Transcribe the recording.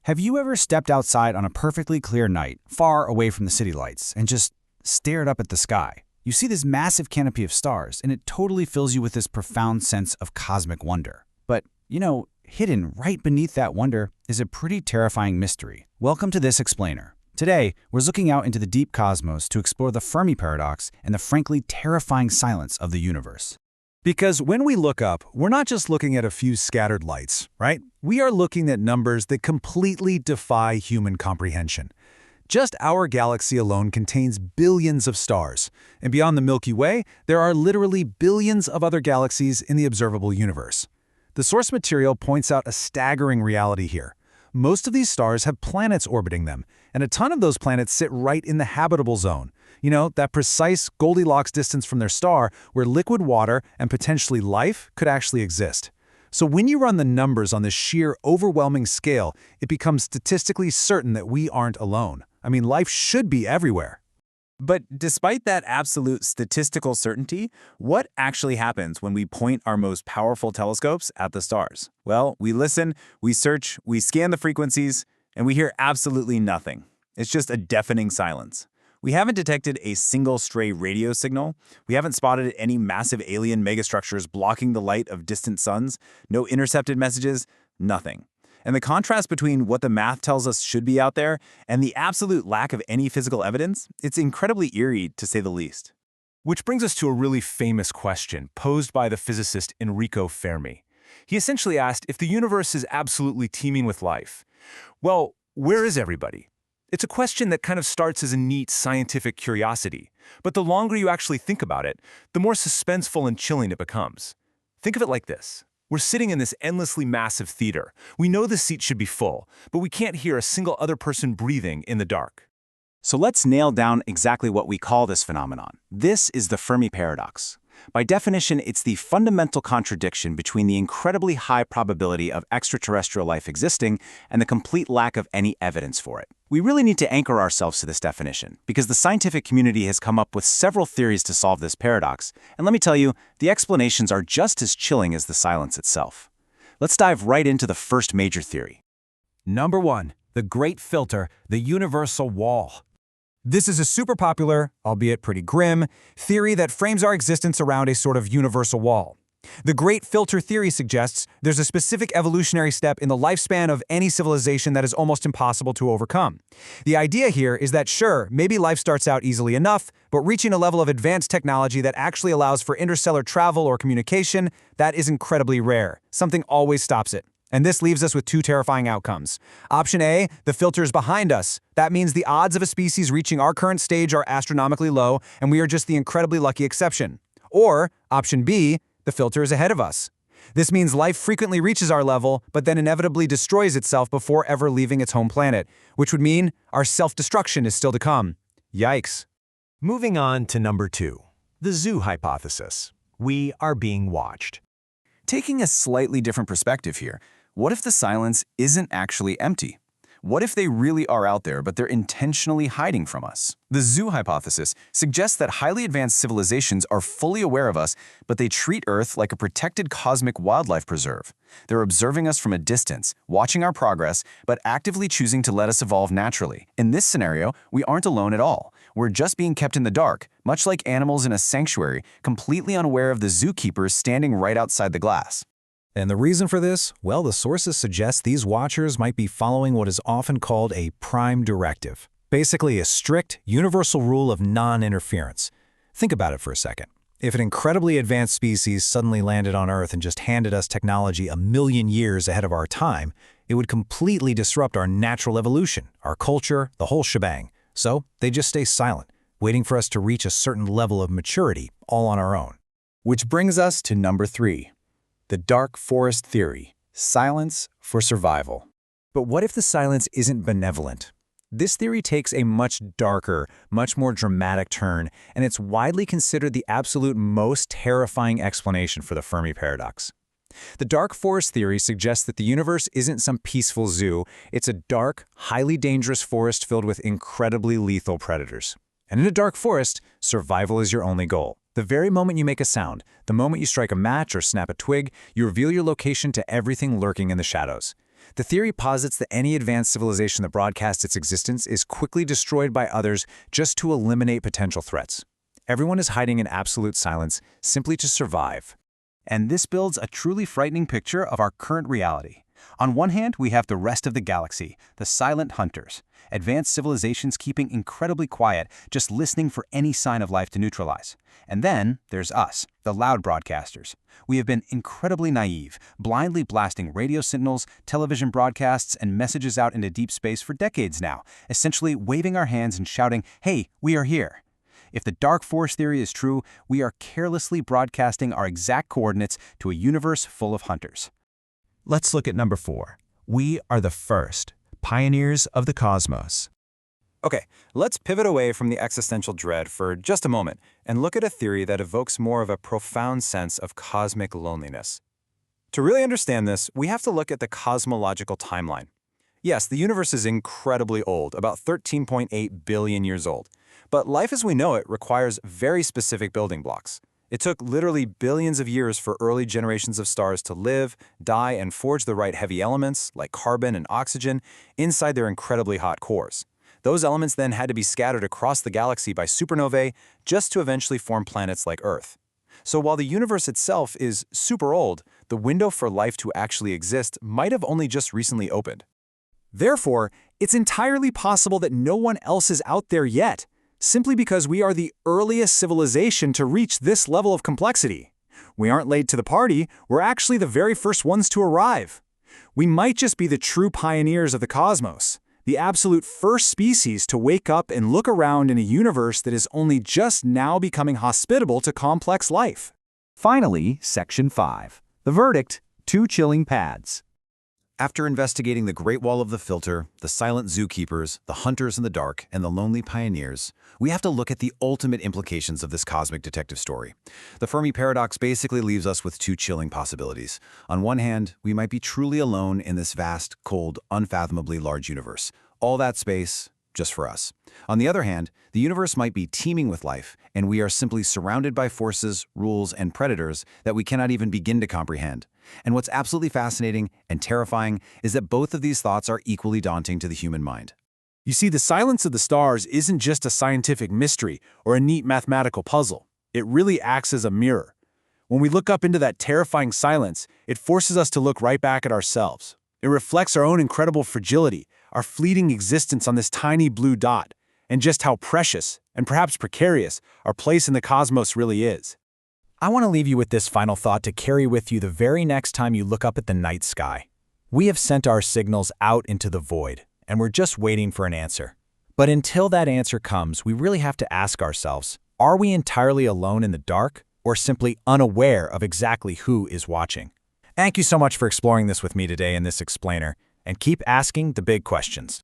Have you ever stepped outside on a perfectly clear night, far away from the city lights, and just stared up at the sky? You see this massive canopy of stars, and it totally fills you with this profound sense of cosmic wonder. But, hidden right beneath that wonder is a pretty terrifying mystery. Welcome to this explainer. Today, we're looking out into the deep cosmos to explore the Fermi Paradox and the frankly terrifying silence of the universe. Because when we look up, we're not just looking at a few scattered lights, right? We are looking at numbers that completely defy human comprehension. Just our galaxy alone contains billions of stars, and beyond the Milky Way, there are literally billions of other galaxies in the observable universe. The source material points out a staggering reality here. Most of these stars have planets orbiting them, and a ton of those planets sit right in the habitable zone. That precise Goldilocks distance from their star where liquid water and potentially life could actually exist. So when you run the numbers on this sheer, overwhelming scale, it becomes statistically certain that we aren't alone. Life should be everywhere. But despite that absolute statistical certainty, what actually happens when we point our most powerful telescopes at the stars? Well, we listen, we search, we scan the frequencies, and we hear absolutely nothing. It's just a deafening silence. We haven't detected a single stray radio signal. We haven't spotted any massive alien megastructures blocking the light of distant suns. No intercepted messages, nothing. And the contrast between what the math tells us should be out there and the absolute lack of any physical evidence, it's incredibly eerie to say the least. Which brings us to a really famous question posed by the physicist Enrico Fermi. He essentially asked if the universe is absolutely teeming with life. Well, where is everybody? It's a question that kind of starts as a neat scientific curiosity, but the longer you actually think about it, the more suspenseful and chilling it becomes. Think of it like this. We're sitting in this endlessly massive theater. We know the seat should be full, but we can't hear a single other person breathing in the dark. So let's nail down exactly what we call this phenomenon. This is the Fermi Paradox. By definition, it's the fundamental contradiction between the incredibly high probability of extraterrestrial life existing and the complete lack of any evidence for it. We really need to anchor ourselves to this definition, because the scientific community has come up with several theories to solve this paradox, and let me tell you, the explanations are just as chilling as the silence itself. Let's dive right into the first major theory. Number 1, the great filter, the universal wall. This is a super popular, albeit pretty grim, theory that frames our existence around a sort of universal wall. The great filter theory suggests there's a specific evolutionary step in the lifespan of any civilization that is almost impossible to overcome. The idea here is that sure, maybe life starts out easily enough, but reaching a level of advanced technology that actually allows for interstellar travel or communication, that is incredibly rare. Something always stops it. And this leaves us with two terrifying outcomes. Option A, the filter is behind us. That means the odds of a species reaching our current stage are astronomically low, and we are just the incredibly lucky exception. Or, option B, the filter is ahead of us. This means life frequently reaches our level, but then inevitably destroys itself before ever leaving its home planet, which would mean our self-destruction is still to come. Yikes. Moving on to number 2, the zoo hypothesis. We are being watched. Taking a slightly different perspective here, what if the silence isn't actually empty? What if they really are out there, but they're intentionally hiding from us? The zoo hypothesis suggests that highly advanced civilizations are fully aware of us, but they treat Earth like a protected cosmic wildlife preserve. They're observing us from a distance, watching our progress, but actively choosing to let us evolve naturally. In this scenario, we aren't alone at all. We're just being kept in the dark, much like animals in a sanctuary, completely unaware of the zookeepers standing right outside the glass. And the reason for this? Well, the sources suggest these watchers might be following what is often called a prime directive. Basically, a strict, universal rule of non-interference. Think about it for a second. If an incredibly advanced species suddenly landed on Earth and just handed us technology 1,000,000 years ahead of our time, it would completely disrupt our natural evolution, our culture, the whole shebang. So they just stay silent, waiting for us to reach a certain level of maturity, all on our own. Which brings us to number 3. The dark forest theory, silence for survival. But what if the silence isn't benevolent? This theory takes a much darker, much more dramatic turn, and it's widely considered the absolute most terrifying explanation for the Fermi Paradox. The dark forest theory suggests that the universe isn't some peaceful zoo, it's a dark, highly dangerous forest filled with incredibly lethal predators. And in a dark forest, survival is your only goal. The very moment you make a sound, the moment you strike a match or snap a twig, you reveal your location to everything lurking in the shadows. The theory posits that any advanced civilization that broadcasts its existence is quickly destroyed by others just to eliminate potential threats. Everyone is hiding in absolute silence simply to survive. And this builds a truly frightening picture of our current reality. On one hand, we have the rest of the galaxy, the silent hunters, advanced civilizations keeping incredibly quiet, just listening for any sign of life to neutralize. And then there's us, the loud broadcasters. We have been incredibly naive, blindly blasting radio signals, television broadcasts, and messages out into deep space for decades now, essentially waving our hands and shouting, "Hey, we are here." If the dark force theory is true, we are carelessly broadcasting our exact coordinates to a universe full of hunters. Let's look at number 4. We are the first, pioneers of the cosmos. Okay, let's pivot away from the existential dread for just a moment and look at a theory that evokes more of a profound sense of cosmic loneliness. To really understand this, we have to look at the cosmological timeline. Yes, the universe is incredibly old, about 13.8 billion years old. But life as we know it requires very specific building blocks. It took literally billions of years for early generations of stars to live, die, and forge the right heavy elements, like carbon and oxygen, inside their incredibly hot cores. Those elements then had to be scattered across the galaxy by supernovae just to eventually form planets like Earth. So while the universe itself is super old, the window for life to actually exist might have only just recently opened. Therefore, it's entirely possible that no one else is out there yet, simply because we are the earliest civilization to reach this level of complexity. We aren't late to the party, we're actually the very first ones to arrive. We might just be the true pioneers of the cosmos, the absolute first species to wake up and look around in a universe that is only just now becoming hospitable to complex life. Finally, Section 5. The verdict: 2 chilling pads. After investigating the Great Wall of the Filter, the silent zookeepers, the hunters in the dark, and the lonely pioneers, we have to look at the ultimate implications of this cosmic detective story. The Fermi Paradox basically leaves us with 2 chilling possibilities. On one hand, we might be truly alone in this vast, cold, unfathomably large universe. All that space, just for us. On the other hand, the universe might be teeming with life, and we are simply surrounded by forces, rules, and predators that we cannot even begin to comprehend. And what's absolutely fascinating and terrifying is that both of these thoughts are equally daunting to the human mind. You see, the silence of the stars isn't just a scientific mystery or a neat mathematical puzzle. It really acts as a mirror. When we look up into that terrifying silence, it forces us to look right back at ourselves. It reflects our own incredible fragility, our fleeting existence on this tiny blue dot, and just how precious, and perhaps precarious, our place in the cosmos really is. I want to leave you with this final thought to carry with you the very next time you look up at the night sky. We have sent our signals out into the void, and we're just waiting for an answer. But until that answer comes, we really have to ask ourselves, are we entirely alone in the dark, or simply unaware of exactly who is watching? Thank you so much for exploring this with me today in this explainer, and keep asking the big questions.